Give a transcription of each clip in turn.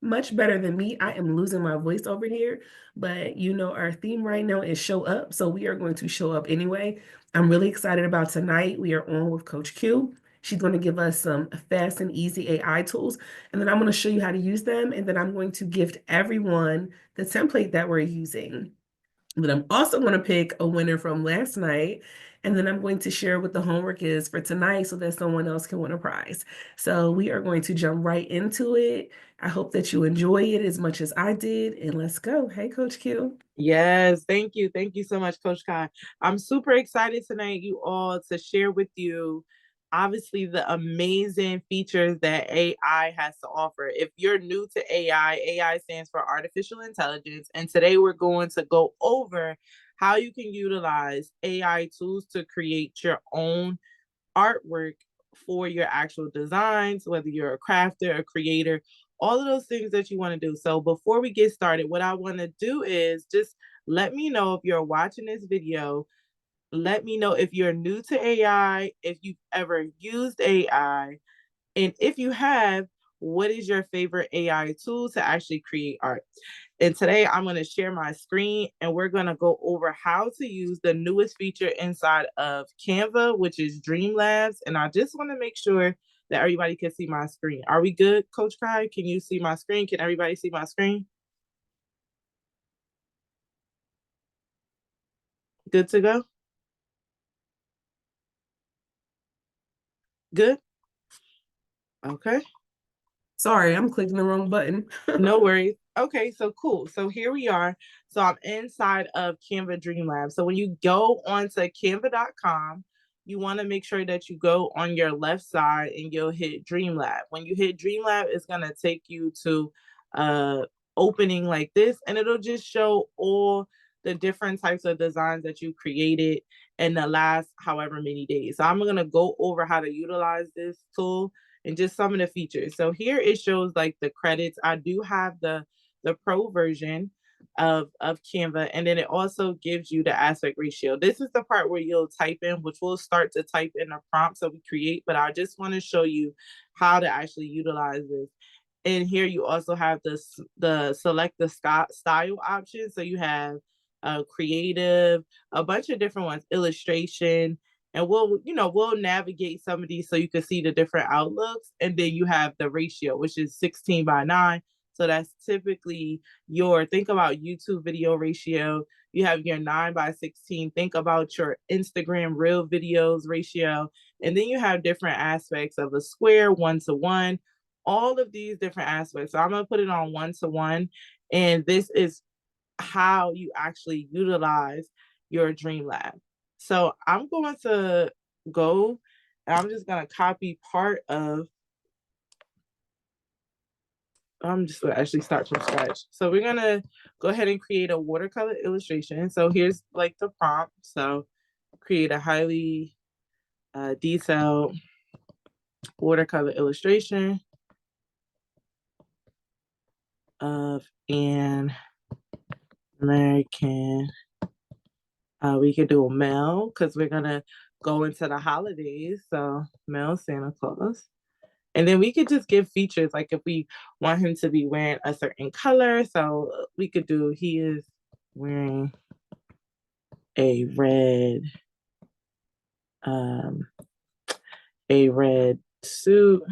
much better than me. I am losing my voice over here, but you know, our theme right now is show up. So we are going to show up anyway. I'm really excited about tonight. We are on with Coach Q. She's going to give us some fast and easy AI tools, and then I'm going to show you how to use them. And then I'm going to gift everyone the template that we're using. Then I'm also going to pick a winner from last night. And then I'm going to share what the homework is for tonight so that someone else can win a prize. So we are going to jump right into it. I hope that you enjoy it as much as I did. And let's go. Hey, Coach Q. Yes, thank you. Thank you so much, Coach Kai. I'm super excited tonight, you all, to share with you obviously the amazing features that AI has to offer. If you're new to AI, AI stands for artificial intelligence. And today we're going to go over how you can utilize AI tools to create your own artwork for your actual designs, whether you're a crafter, a creator, all of those things that you want to do. So before we get started, what I want to do is just let me know if you're watching this video. Let me know if you're new to AI, if you've ever used AI, and if you have, what is your favorite AI tool to actually create art? And today I'm going to share my screen and we're going to go over how to use the newest feature inside of Canva, which is Dream Labs. And I just want to make sure that everybody can see my screen. Are we good, Coach Kai? Can you see my screen? Can everybody see my screen? Good to go? Good? Okay. Sorry, I'm clicking the wrong button. No worries. Okay, so cool. So here we are. So I'm inside of Canva Dream Lab. So when you go onto canva.com, you want to make sure that you go on your left side and you'll hit Dream Lab. When you hit Dream Lab, it's going to take you to opening like this, and it'll just show all the different types of designs that you created in the last however many days. So I'm going to go over how to utilize this tool and just some of the features. So here it shows like the credits. I do have the pro version of Canva, and then it also gives you the aspect ratio. This is the part where you'll type in, which we'll start to type in a prompt so we create, but I just want to show you how to actually utilize this. And here you also have the select the style option. So you have creative, a bunch of different ones, illustration, and we'll navigate some of these so you can see the different outlooks. And then you have the ratio, which is 16:9. So that's typically think about YouTube video ratio. You have your 9:16. Think about your Instagram reel videos ratio. And then you have different aspects of a square, 1:1, all of these different aspects. So I'm going to put it on 1:1. And this is how you actually utilize your Dream Lab. So I'm going to go and I'm just going to copy part of, I'm just going to actually start from scratch. So we're going to go ahead and create a watercolor illustration. So here's like the prompt. So create a highly detailed watercolor illustration of an American. We could do a male because we're gonna go into the holidays. So male Santa Claus. And then we could just give features like if we want him to be wearing a certain color. So we could do he is wearing a red suit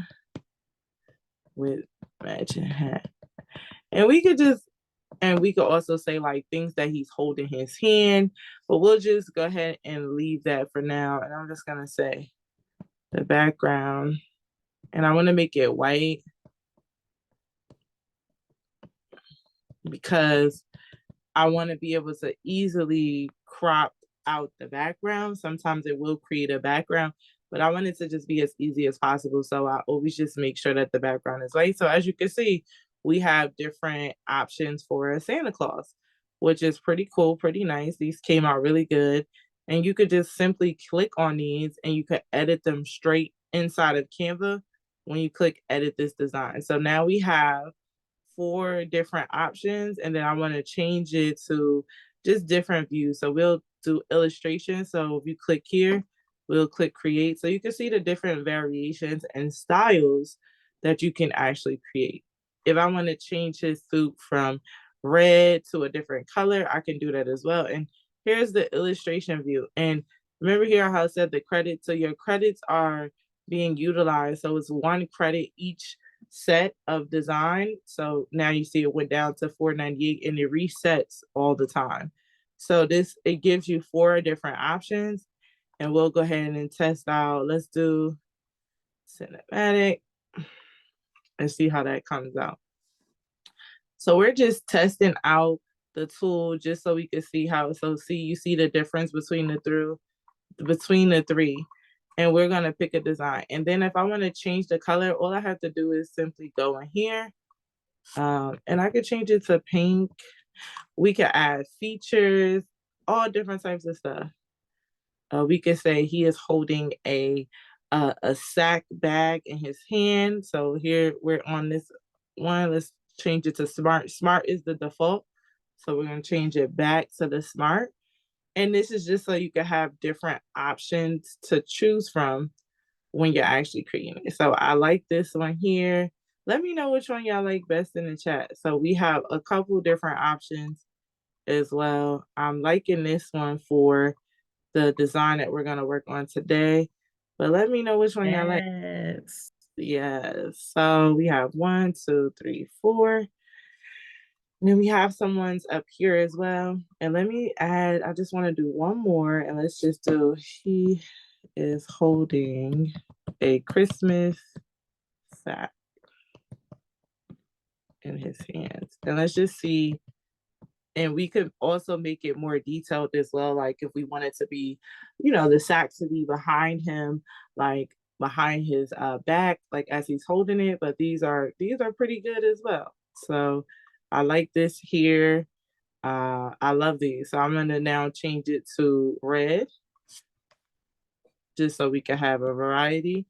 with matching hat. And we could also say like things that he's holding his hand, but we'll just go ahead and leave that for now. And I'm just gonna say the background, and I want to make it white because I want to be able to easily crop out the background. Sometimes it will create a background, but I want it to just be as easy as possible. So I always just make sure that the background is white. So as you can see, we have different options for a Santa Claus, which is pretty cool, pretty nice. These came out really good. And you could just simply click on these and you could edit them straight inside of Canva when you click edit this design. So now we have 4 different options, and then I want to change it to just different views. So we'll do illustration. So if you click here, we'll click create. So you can see the different variations and styles that you can actually create. if I want to change his suit from red to a different color, I can do that as well. And here's the illustration view. And remember here how I said the credits, so your credits are being utilized. So it's 1 credit each set of design. So now you see it went down to $4.98 and it resets all the time. So this, it gives you 4 different options, and we'll go ahead and test out. Let's do cinematic and see how that comes out. So we're just testing out the tool just so we can see how, so see, you see the difference between the three, and we're gonna pick a design. And then if I want to change the color, all I have to do is simply go in here, and I could change it to pink. We could add features, all different types of stuff. We could say he is holding a sack bag in his hand. So here we're on this one. Let's change it to smart. Smart is the default. So we're going to change it back to the smart. And this is just so you can have different options to choose from when you're actually creating it. So I like this one here. Let me know which one y'all like best in the chat. So we have a couple different options as well. I'm liking this one for the design that we're going to work on today. But let me know which one y'all like. Yes. Yes. So we have 1, 2, 3, 4. And then we have someone's up here as well. And let me add, I just want to do one more. And let's just do, he is holding a Christmas sack in his hands. And let's just see. And we could also make it more detailed as well. Like if we wanted to be, the sack to be behind him, like behind his back, like as he's holding it. But these are pretty good as well. So I like this here. I love these. So I'm gonna now change it to red, just so we can have a variety.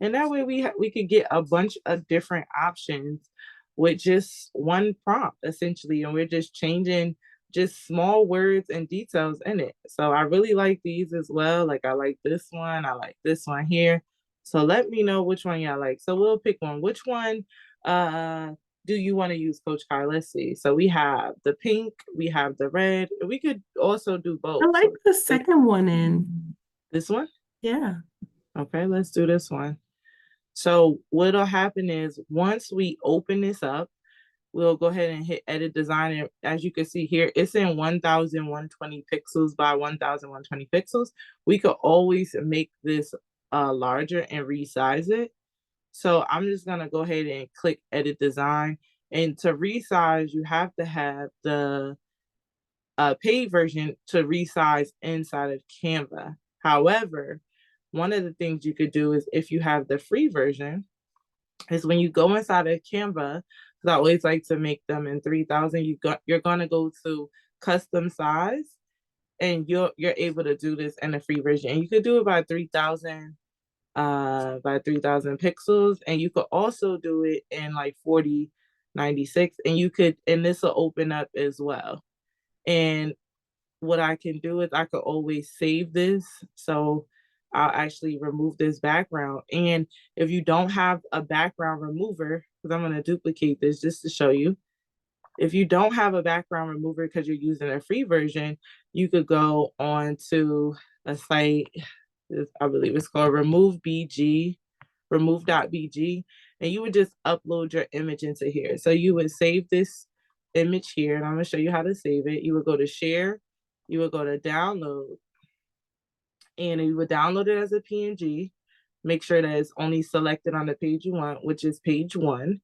And that way we could get a bunch of different options with just one prompt essentially, and we're just changing just small words and details in it. So I really like these as well. Like I like this one, I like this one here. So let me know which one y'all like. So we'll pick one. Which one do you want to use, Coach Kai? Let's see. So we have the pink, we have the red. We could also do I both. like So the second one in. this one. Yeah. Okay, let's do this one. So what'll happen is once we open this up, we'll go ahead and hit edit design. And as you can see here, it's in 1120 pixels by 1120 pixels. We could always make this larger and resize it. So I'm just gonna go ahead and click edit design. And to resize, you have to have the paid version to resize inside of Canva. However, one of the things you could do is if you have the free version, is when you go inside of Canva, because I always like to make them in 3000, you're gonna go to custom size, and you're able to do this in the free version. And you could do it by 3000 pixels, and you could also do it in like 4096, and this will open up as well. And what I can do is I could always save this. So I'll actually remove this background. And if you don't have a background remover, because I'm going to duplicate this just to show you. If you don't have a background remover because you're using a free version, you could go on to a site, I believe it's called remove.bg, and you would just upload your image into here. So you would save this image here, and I'm going to show you how to save it. You would go to share, you would go to download, and you would download it as a PNG. Make sure that it's only selected on the page you want, which is page 1.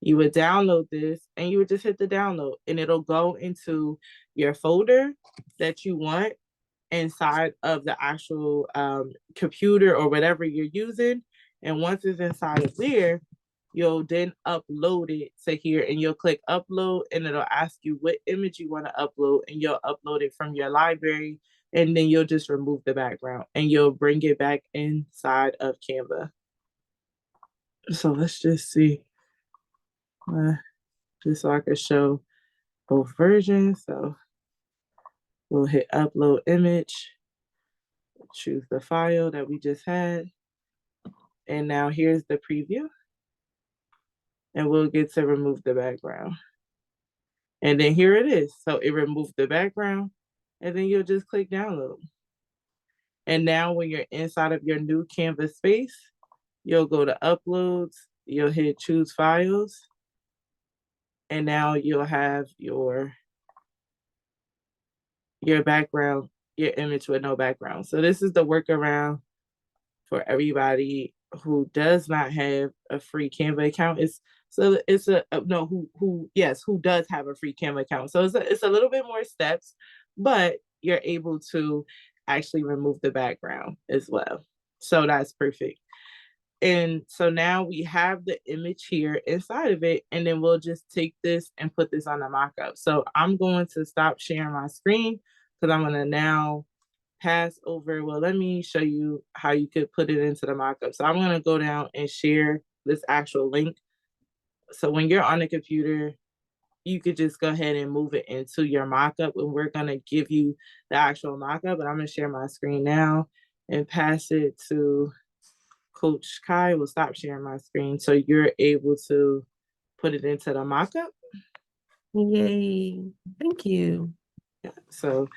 You would download this, and you would just hit the download, and it'll go into your folder that you want inside of the actual computer or whatever you're using. And once it's inside of there, you'll then upload it to here, and you'll click upload, and it'll ask you what image you want to upload, and you'll upload it from your library, and then you'll just remove the background and you'll bring it back inside of Canva. So let's just see, just so I can show both versions. So we'll hit upload image, choose the file that we just had, and now here's the preview. and we'll get to remove the background. And then here it is. So it removed the background, and then you'll just click download. And now when you're inside of your new Canva space, you'll go to uploads, you'll hit choose files, and now you'll have your background, your image with no background. So this is the workaround for everybody who does not have a free Canva account. It's a no who does have a free Canva account. So it's a little bit more steps, but you're able to actually remove the background as well. So that's perfect. And so now we have the image here inside of it, and then we'll just take this and put this on the mockup. So I'm going to stop sharing my screen because I'm going to now pass over. Well, let me show you how you could put it into the mockup. So I'm going to go down and share this actual link. So when you're on the computer, you could just go ahead and move it into your mockup, and we're going to give you the actual mockup. But I'm going to share my screen now and pass it to Coach Kai. Will stop sharing my screen so you're able to put it into the mockup. Yay. Thank you. Yeah, so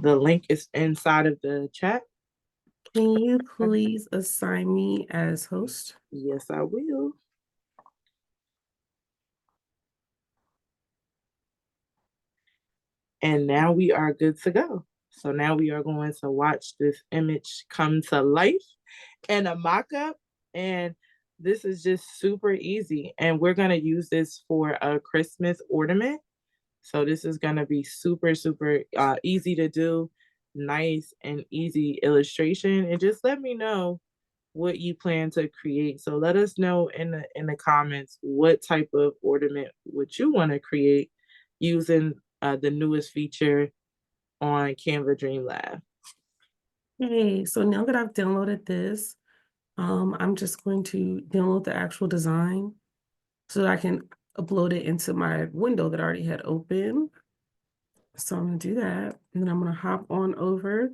the link is inside of the chat. Can you please assign me as host? Yes, I will. And now we are good to go. So now we are going to watch this image come to life in a mock-up. And this is just super easy. And we're going to use this for a Christmas ornament. So this is going to be super, super easy to do. Nice and easy illustration. And just let me know what you plan to create. So let us know in the comments what type of ornament would you want to create using the newest feature on Canva Dream Lab. Hey, so now that I've downloaded this, I'm just going to download the actual design so that I can upload it into my window that I already had open. So I'm going to do that, and then I'm going to hop on over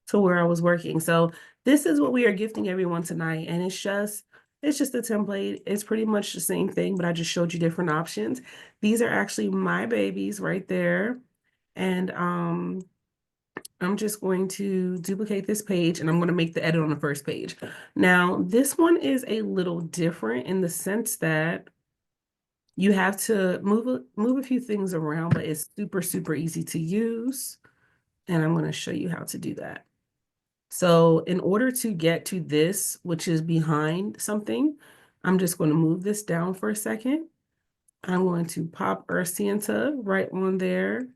to where I was working. So this is what we are gifting everyone tonight, and it's just a template. It's pretty much the same thing, but I just showed you different options. These are actually my babies right there, and I'm just going to duplicate this page, and I'm going to make the edit on the first page. Now, this one is a little different in the sense that you have to move a few things around, but it's super, super easy to use. And I'm going to show you how to do that. So in order to get to this, which is behind something, I'm just going to move this down for a second. I'm going to pop our Santa right on there.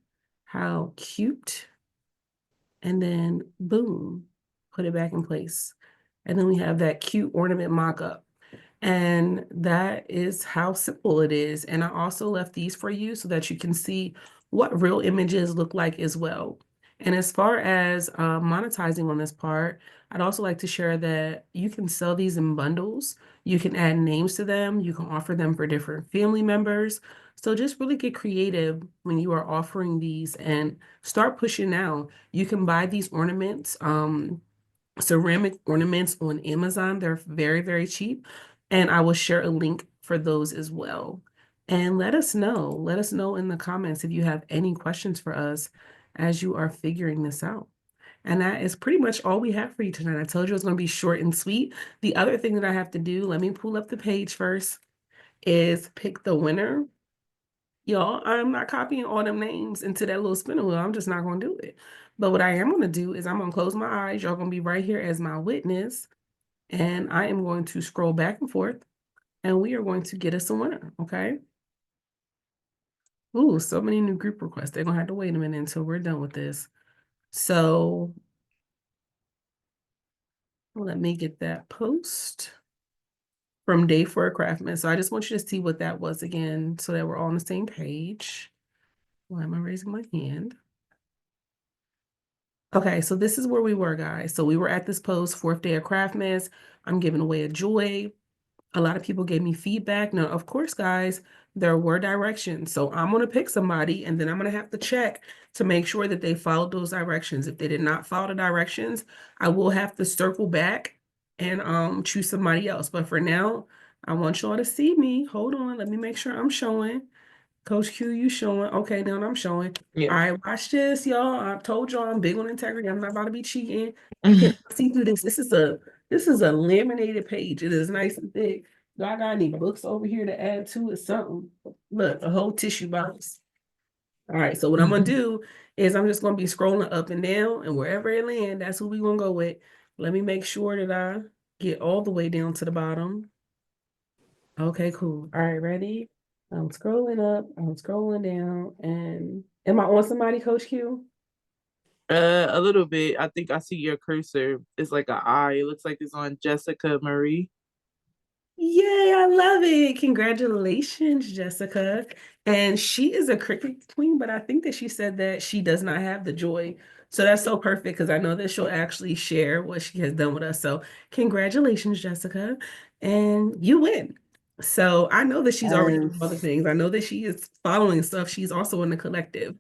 How cute. And then boom, put it back in place. And then we have that cute ornament mock-up. And that is how simple it is. And I also left these for you so that you can see what real images look like as well. And as far as monetizing on this part, I'd also like to share that you can sell these in bundles. You can add names to them. You can offer them for different family members. So just really get creative when you are offering these and start pushing out. You can buy these ornaments, ceramic ornaments on Amazon. They're very, very cheap. And I will share a link for those as well. And let us know. Let us know in the comments if you have any questions for us as you are figuring this out. And that is pretty much all we have for you tonight. I told you it was going to be short and sweet. The other thing that I have to do, let me pull up the page first, is pick the winner. Y'all, I'm not copying all them names into that little spinner wheel. I'm just not going to do it. But what I am going to do is I'm going to close my eyes. Y'all going to be right here as my witness. And I am going to scroll back and forth. And we are going to get us a winner, okay? Ooh, so many new group requests. They're going to have to wait a minute until we're done with this. So let me get that post from Day for a Craftmas. So I just want you to see what that was again so that we're all on the same page. Why am I raising my hand? Okay, so this is where we were, guys. So we were at this post, 4th day of Craftmas. I'm giving away a joy. A lot of people gave me feedback. Now, of course, guys, there were directions. So I'm going to pick somebody, and then I'm going to have to check to make sure that they followed those directions. If they did not follow the directions, I will have to circle back and choose somebody else. But for now, I want y'all to see me. Hold on, let me make sure I'm showing. Coach Q, you showing. Okay, now I'm showing. Yeah. All right, watch this, y'all. I told y'all I'm big on integrity. I'm not about to be cheating. You can see through this. This is a laminated page. It is nice and thick. Do I got any books over here to add to it? Something. Look, a whole tissue box. All right, so what I'm gonna do is I'm just gonna be scrolling up and down, and wherever it lands, that's who we gonna go with. Let me make sure that I get all the way down to the bottom. Okay, cool. All right, ready? I'm scrolling up, I'm scrolling down, and am I on somebody, Coach Q? A little bit. I think I see your cursor. It's like an eye. It looks like it's on Jessica Marie. Yay, I love it. Congratulations, Jessica. And she is a cricket queen, but I think that she said that she does not have the joy. So that's so perfect because I know that she'll actually share what she has done with us. So congratulations, Jessica. And you win. So I know that she's already doing other Yes. things. I know that she is following stuff. She's also in the collective.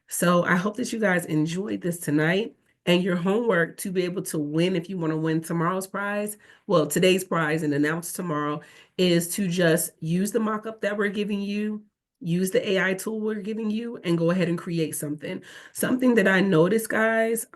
So I hope that you guys enjoyed this tonight and your homework to be able to win if you want to win tomorrow's prize. Well, today's prize and announce tomorrow is to just use the mock-up that we're giving you, use the AI tool we're giving you, and go ahead and create something. Something that I noticed, guys,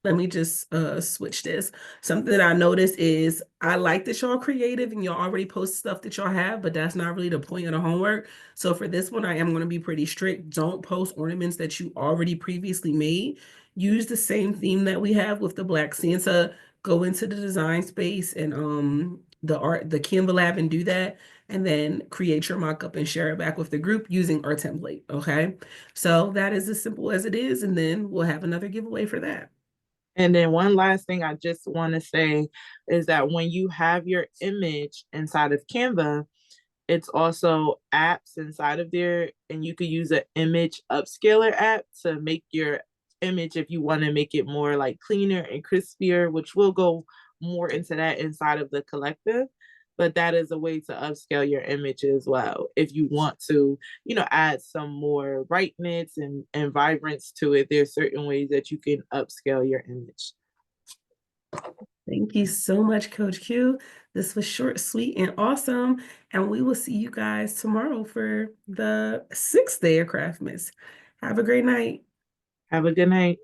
let me just switch this. Something that I noticed is I like that y'all creative and y'all already post stuff that y'all have, but that's not really the point of the homework. So for this one, I am going to be pretty strict. Don't post ornaments that you already previously made. Use the same theme that we have with the Black Santa. Go into the design space and the Canva Lab and do that. And then create your mock-up and share it back with the group using our template. Okay. So that is as simple as it is. And then we'll have another giveaway for that. And then one last thing I just want to say is that when you have your image inside of Canva, it's also apps inside of there, and you could use an image upscaler app to make your image if you want to make it more like cleaner and crispier, which we'll go more into that inside of the collective. But that is a way to upscale your image as well. If you want to, add some more brightness and vibrance to it, there's certain ways that you can upscale your image. Thank you so much, Coach Q. This was short, sweet, and awesome. And we will see you guys tomorrow for the 6th day of Craftmas. Have a great night. Have a good night.